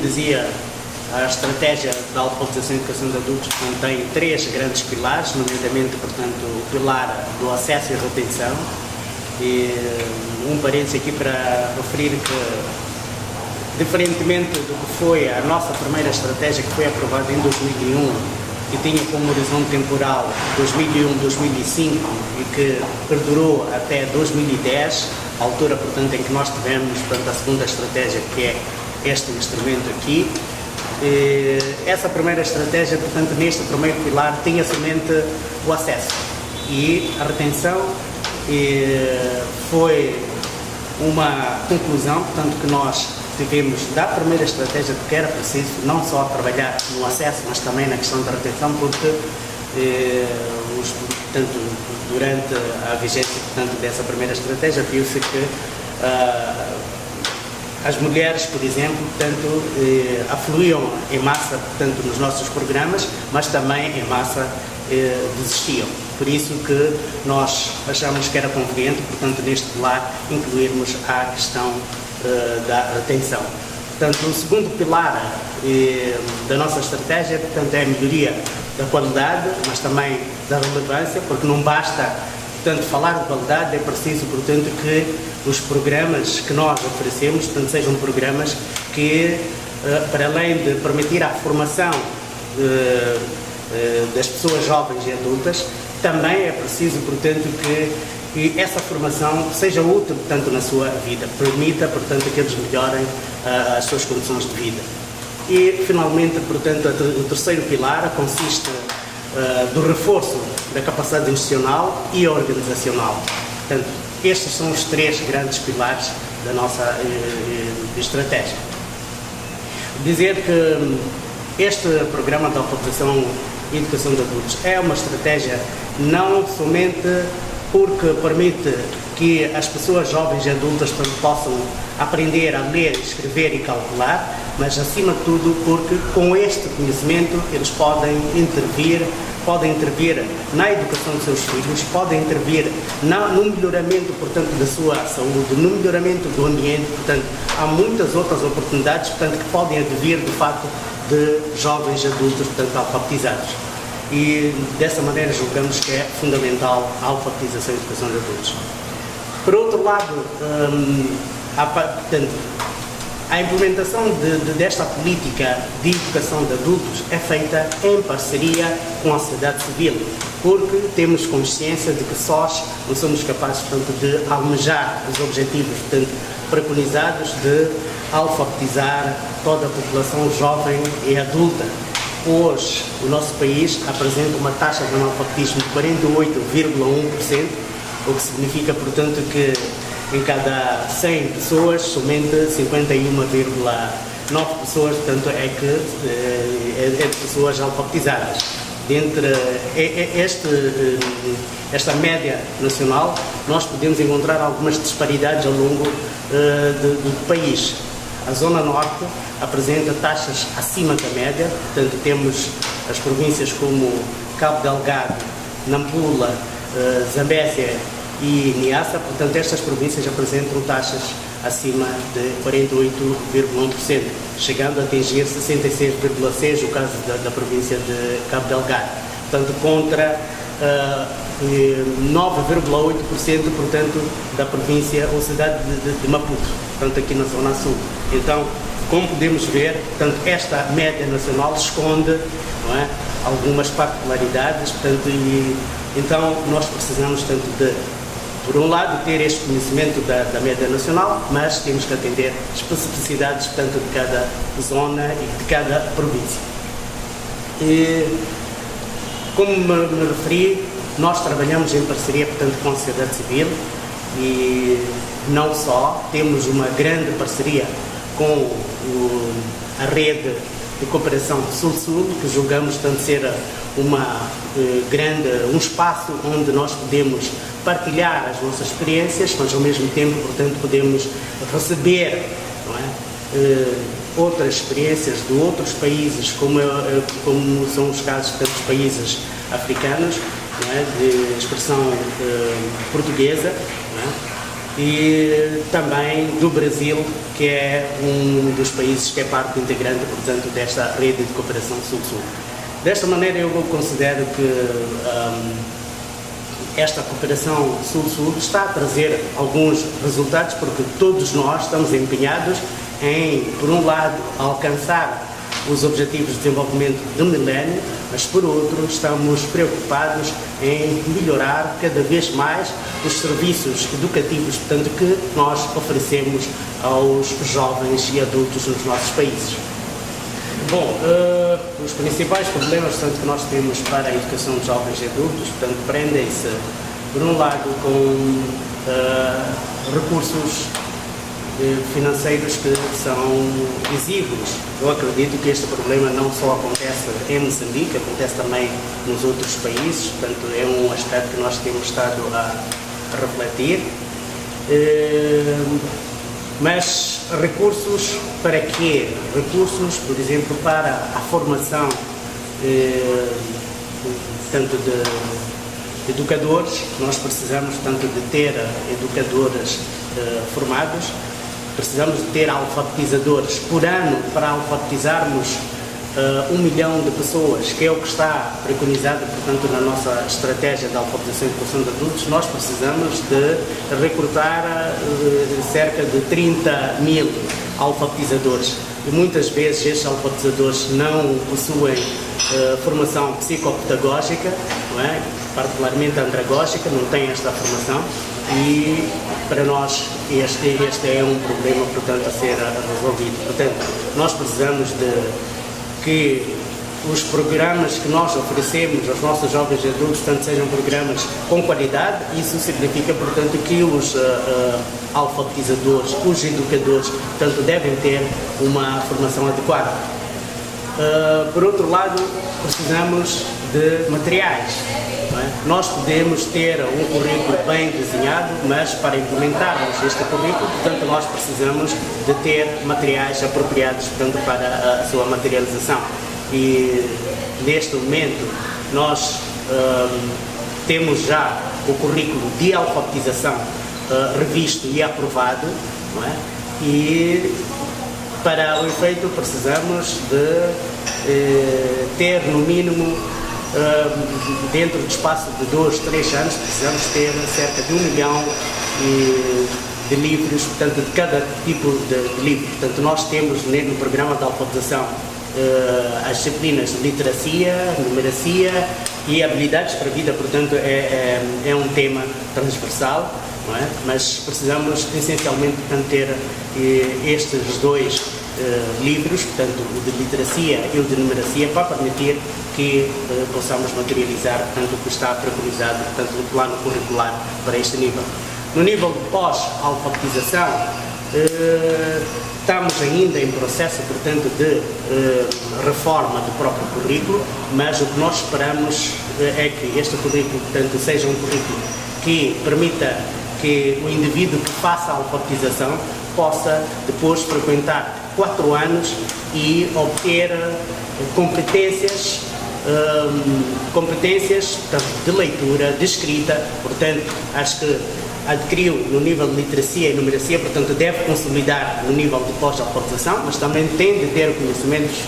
dizia, a estratégia da alfabetização e educação de adultos contém 3 grandes pilares, nomeadamente, portanto, o pilar do acesso e retenção. E um parênteses aqui para referir que, diferentemente do que foi a nossa primeira estratégia, que foi aprovada em 2001, que tinha como horizonte temporal 2001-2005 e que perdurou até 2010, a altura, portanto, em que nós tivemos, portanto, a segunda estratégia, que é este instrumento aqui. Essa primeira estratégia, portanto, neste primeiro pilar, tinha somente o acesso e a retenção. Foi uma conclusão, portanto, que nós tivemos da primeira estratégia, de que era preciso não só trabalhar no acesso, mas também na questão da retenção, porque portanto, durante a vigência, portanto, dessa primeira estratégia, viu-se que as mulheres, por exemplo, portanto, afluíam em massa, portanto, nos nossos programas, mas também em massa desistiam. Por isso que nós achamos que era conveniente, portanto, neste pilar, incluirmos a questão da retenção. Portanto, o segundo pilar da nossa estratégia, portanto, é a melhoria da qualidade, mas também da relevância, porque não basta, portanto, falar de qualidade, é preciso, portanto, que os programas que nós oferecemos, portanto, sejam programas que, para além de permitir a formação das pessoas jovens e adultas, também é preciso, portanto, que essa formação seja útil, portanto, na sua vida, permita, portanto, que eles melhorem as suas condições de vida. E, finalmente, portanto, o terceiro pilar consiste do reforço da capacidade institucional e organizacional. Portanto, estes são os 3 grandes pilares da nossa estratégia. Dizer que este programa de alfabetização e educação de adultos é uma estratégia não somente porque permite que as pessoas jovens e adultas possam aprender a ler, escrever e calcular, mas acima de tudo porque com este conhecimento eles podem intervir na educação dos seus filhos, podem intervir no melhoramento, portanto, da sua saúde, no melhoramento do ambiente. Portanto, há muitas outras oportunidades, portanto, que podem advir, de facto, de jovens adultos, portanto, alfabetizados. E dessa maneira julgamos que é fundamental a alfabetização e a educação de adultos. Por outro lado, portanto, a implementação desta política de educação de adultos é feita em parceria com a sociedade civil, porque temos consciência de que sós não somos capazes, portanto, de almejar os objetivos, portanto, preconizados de alfabetizar toda a população jovem e adulta. Hoje, o nosso país apresenta uma taxa de analfabetismo de 48,1%, o que significa, portanto, que em cada 100 pessoas, somente 51,9 pessoas, portanto, é de pessoas alfabetizadas. Dentre esta média nacional, nós podemos encontrar algumas disparidades ao longo do país. A Zona Norte apresenta taxas acima da média, portanto, temos as províncias como Cabo Delgado, Nampula, Zambésia e Niassa. Portanto, estas províncias apresentam taxas acima de 48,1%, chegando a atingir 66,6%, o caso da província de Cabo Delgado. Portanto, contra 9,8%, portanto, da província ou cidade de Maputo, portanto, aqui na Zona Sul. Então, como podemos ver, portanto, esta média nacional esconde, não é, algumas particularidades, portanto, então nós precisamos, portanto, de, por um lado, ter este conhecimento da média nacional, mas temos que atender especificidades, portanto, de cada zona e de cada província. E, como me referi, nós trabalhamos em parceria, portanto, com a sociedade civil e não só, temos uma grande parceria com a rede de cooperação Sul-Sul, que julgamos, portanto, ser um espaço onde nós podemos partilhar as nossas experiências, mas ao mesmo tempo, portanto, podemos receber, não é, outras experiências de outros países, como são os casos de tantos países africanos, não é, de expressão portuguesa, não é, e também do Brasil, que é um dos países que é parte integrante, portanto, desta rede de cooperação Sul-Sul. Desta maneira, eu considero que esta cooperação Sul-Sul está a trazer alguns resultados, porque todos nós estamos empenhados em, por um lado, alcançar os Objetivos de Desenvolvimento do Milénio, mas, por outro, estamos preocupados em melhorar cada vez mais os serviços educativos, portanto, que nós oferecemos aos jovens e adultos nos nossos países. Bom, os principais problemas, portanto, que nós temos para a educação de jovens e adultos, portanto, prendem-se, por um lado, com recursos financeiros que são exíguos. Eu acredito que este problema não só acontece em Moçambique, acontece também nos outros países, portanto, é um aspecto que nós temos estado a refletir. Mas recursos para quê? Recursos, por exemplo, para a formação tanto de educadores. Nós precisamos tanto de ter educadores formados, precisamos de ter alfabetizadores por ano para alfabetizarmos 1 milhão de pessoas, que é o que está preconizado, portanto, na nossa estratégia de alfabetização e educação de adultos. Nós precisamos de recrutar cerca de 30 mil alfabetizadores. E muitas vezes estes alfabetizadores não possuem formação psicopedagógica, não é? Particularmente andragógica, não têm esta formação, e para nós este é um problema, portanto, a ser resolvido. Portanto, nós precisamos de que os programas que nós oferecemos aos nossos jovens e adultos, portanto, sejam programas com qualidade. Isso significa, portanto, que os alfabetizadores, os educadores, portanto, devem ter uma formação adequada. Por outro lado, precisamos de materiais. Não é? Nós podemos ter um currículo bem desenhado, mas para implementarmos este currículo, portanto, nós precisamos de ter materiais apropriados, portanto, para a sua materialização. E neste momento nós temos já o currículo de alfabetização revisto e aprovado, não é? E para o efeito precisamos de ter no mínimo, dentro do espaço de 2, 3 anos, precisamos ter cerca de 1 milhão de livros, portanto, de cada tipo de livro. Portanto, nós temos no programa de alfabetização as disciplinas de literacia, numeracia e habilidades para a vida, portanto, é um tema transversal, não é? Mas precisamos essencialmente, portanto, ter estes dois livros, portanto, o de literacia e o de numeracia, para permitir que possamos materializar, portanto, o que está preconizado, portanto, no plano curricular para este nível. No nível de pós-alfabetização, estamos ainda em processo, portanto, de reforma do próprio currículo, mas o que nós esperamos é que este currículo, portanto, seja um currículo que permita que o indivíduo que faça a alfabetização possa depois frequentar 4 anos e obter competências de leitura, de escrita. Portanto, acho que adquiriu no nível de literacia e numeracia, portanto, deve consolidar no nível de pós-alfabetização, mas também tem de ter conhecimentos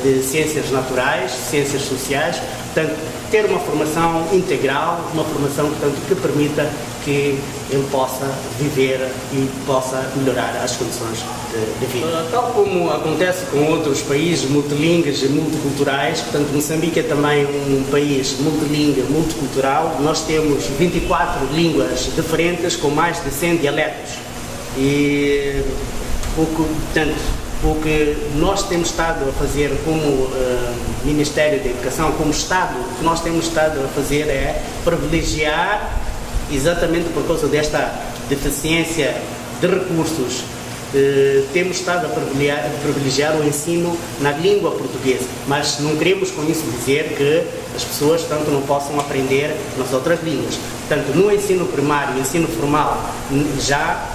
de ciências naturais, ciências sociais, portanto, ter uma formação integral, uma formação, portanto, que permita que ele possa viver e possa melhorar as condições de vida. Tal como acontece com outros países multilingües e multiculturais, portanto, Moçambique é também um país multilingue, multicultural. Nós temos 24 línguas diferentes com mais de 100 dialetos. E o que nós temos estado a fazer como Ministério da Educação, como Estado, o que nós temos estado a fazer é privilegiar, exatamente por causa desta deficiência de recursos, temos estado a privilegiar o ensino na língua portuguesa, mas não queremos com isso dizer que as pessoas, tanto, não possam aprender nas outras línguas. Portanto, no ensino primário e ensino formal já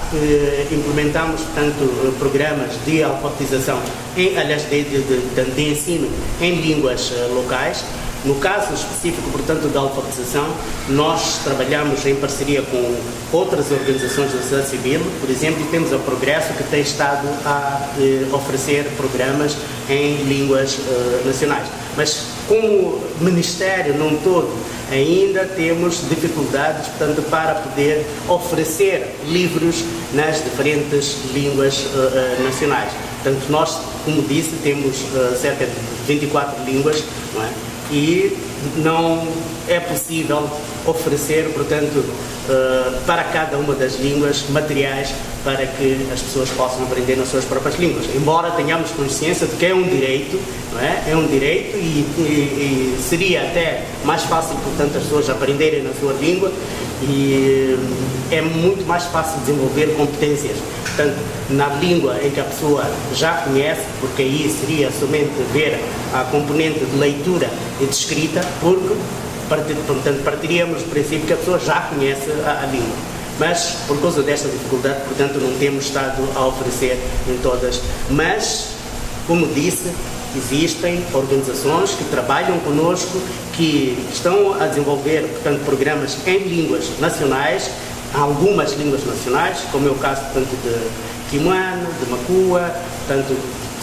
implementamos, portanto, programas de alfabetização, aliás, de ensino em línguas locais. No caso específico, portanto, da alfabetização, nós trabalhamos em parceria com outras organizações da sociedade civil. Por exemplo, temos a Progresso, que tem estado a oferecer programas em línguas nacionais. Mas, como Ministério num todo, ainda temos dificuldades, portanto, para poder oferecer livros nas diferentes línguas nacionais. Portanto, nós, como disse, temos cerca de 24 línguas, não é? E não é possível oferecer, portanto, para cada uma das línguas materiais para que as pessoas possam aprender nas suas próprias línguas. Embora tenhamos consciência de que é um direito, não é? É um direito e seria até mais fácil, portanto, as pessoas aprenderem na sua língua e é muito mais fácil desenvolver competências, portanto, na língua em que a pessoa já conhece, porque aí seria somente ver a componente de leitura e de escrita, porque, portanto, partiríamos do princípio que a pessoa já conhece a língua. Mas, por causa desta dificuldade, portanto, não temos estado a oferecer em todas. Mas, como disse, existem organizações que trabalham conosco, que estão a desenvolver, portanto, programas em línguas nacionais, algumas línguas nacionais, como é o caso, portanto, de Quimoano, de Macua, portanto,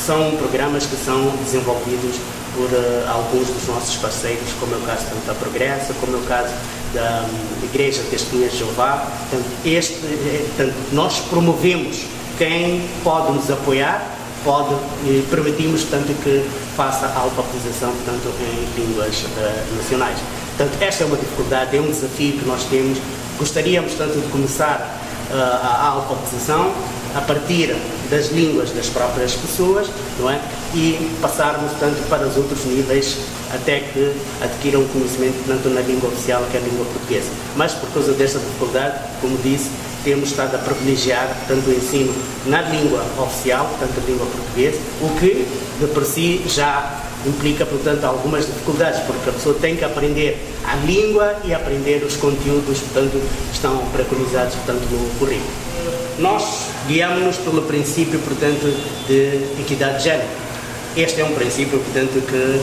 são programas que são desenvolvidos por alguns dos nossos parceiros, como é o caso, tanto da Progresso, como é o caso da Igreja Testemunhas de Jeová. Portanto, nós promovemos quem pode nos apoiar, permitimos, portanto, que faça a alfabetização, portanto, em línguas nacionais. Portanto, esta é uma dificuldade, é um desafio que nós temos. Gostaríamos, portanto, de começar a alfabetização a partir das línguas das próprias pessoas, não é? E passarmos, portanto, para os outros níveis até que adquiram conhecimento, tanto na língua oficial que é a língua portuguesa. Mas, por causa desta dificuldade, como disse, temos estado a privilegiar, portanto, o ensino na língua oficial, portanto, a língua portuguesa, o que, de por si, já implica, portanto, algumas dificuldades, porque a pessoa tem que aprender a língua e aprender os conteúdos, portanto, que estão preconizados, portanto, no currículo. Nós guiamos-nos pelo princípio, portanto, de equidade de género. Este é um princípio, portanto, que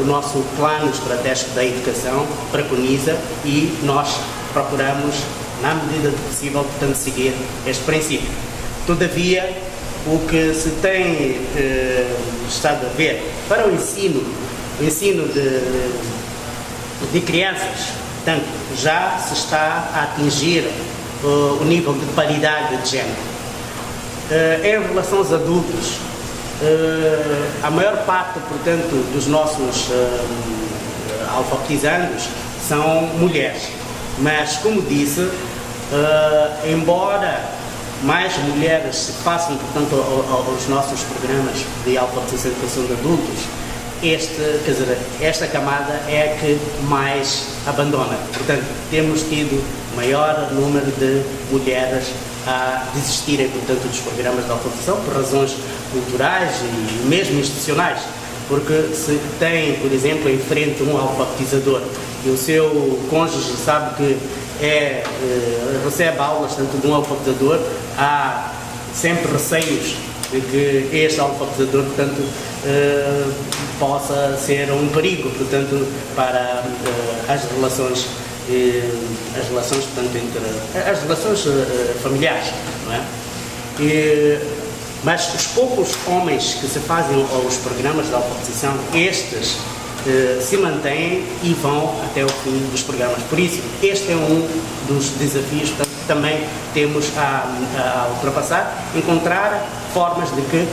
o nosso plano estratégico da educação preconiza e nós procuramos, na medida do possível, portanto, seguir este princípio. Todavia, o que se tem estado a ver para o ensino de crianças, portanto, já se está a atingir o nível de paridade de género. Em relação aos adultos, a maior parte, portanto, dos nossos alfabetizandos são mulheres, mas, como disse, embora mais mulheres se façam, portanto, aos nossos programas de alfabetização e educação de adultos, esta camada é a que mais abandona. Portanto, temos tido maior número de mulheres a desistirem, portanto, dos programas de alfabetização por razões culturais e mesmo institucionais. Porque se tem, por exemplo, em frente um alfabetizador e o seu cônjuge sabe que recebe aulas, tanto de um alfabetizador, há sempre receios de que este alfabetizador, portanto, possa ser um perigo, portanto, para as relações, portanto, entre as relações familiares, não é? Mas os poucos homens que se fazem aos programas de alfabetização, estes se mantêm e vão até o fim dos programas. Por isso, este é um dos desafios, portanto, que também temos a ultrapassar, encontrar formas de que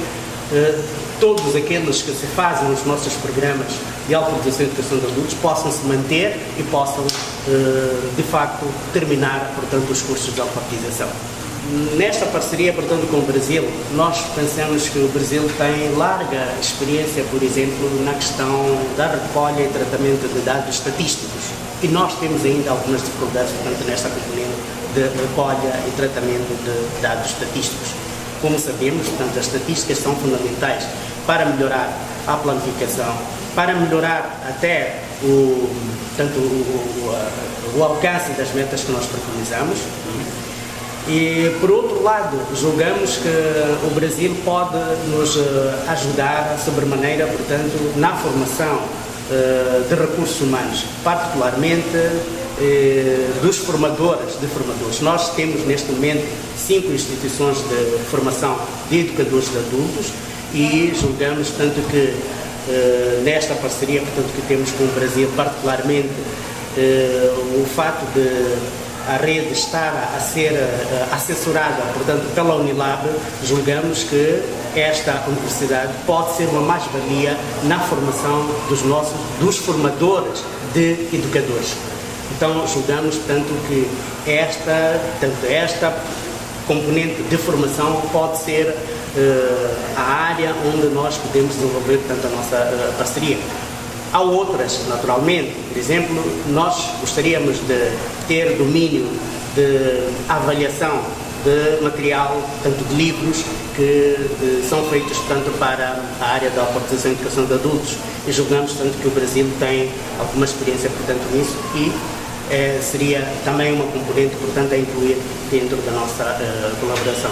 todos aqueles que se fazem nos nossos programas de alfabetização e educação de adultos possam se manter e possam, de facto, terminar, portanto, os cursos de alfabetização. Nesta parceria, portanto, com o Brasil, nós pensamos que o Brasil tem larga experiência, por exemplo, na questão da recolha e tratamento de dados estatísticos. E nós temos ainda algumas dificuldades, portanto, nesta componente de recolha e tratamento de dados estatísticos. Como sabemos, portanto, as estatísticas são fundamentais para melhorar a planificação, para melhorar até o alcance das metas que nós preconizamos. E, por outro lado, julgamos que o Brasil pode nos ajudar sobremaneira, portanto, na formação de recursos humanos, particularmente dos formadores de formadores. Nós temos, neste momento, 5 instituições de formação de educadores de adultos e julgamos, tanto que nesta parceria, portanto, que temos com o Brasil, particularmente, o fato de a rede estar a ser assessorada, portanto, pela Unilab, julgamos que esta universidade pode ser uma mais-valia na formação dos formadores de educadores. Então, julgamos, portanto, que esta componente de formação pode ser a área onde nós podemos desenvolver, portanto, a nossa parceria. Há outras, naturalmente. Por exemplo, nós gostaríamos de ter domínio de avaliação de material, tanto de livros, que são feitos, portanto, para a área da alfabetização e educação de adultos. E julgamos, portanto, que o Brasil tem alguma experiência, portanto, nisso e seria também uma componente, portanto, a incluir dentro da nossa colaboração.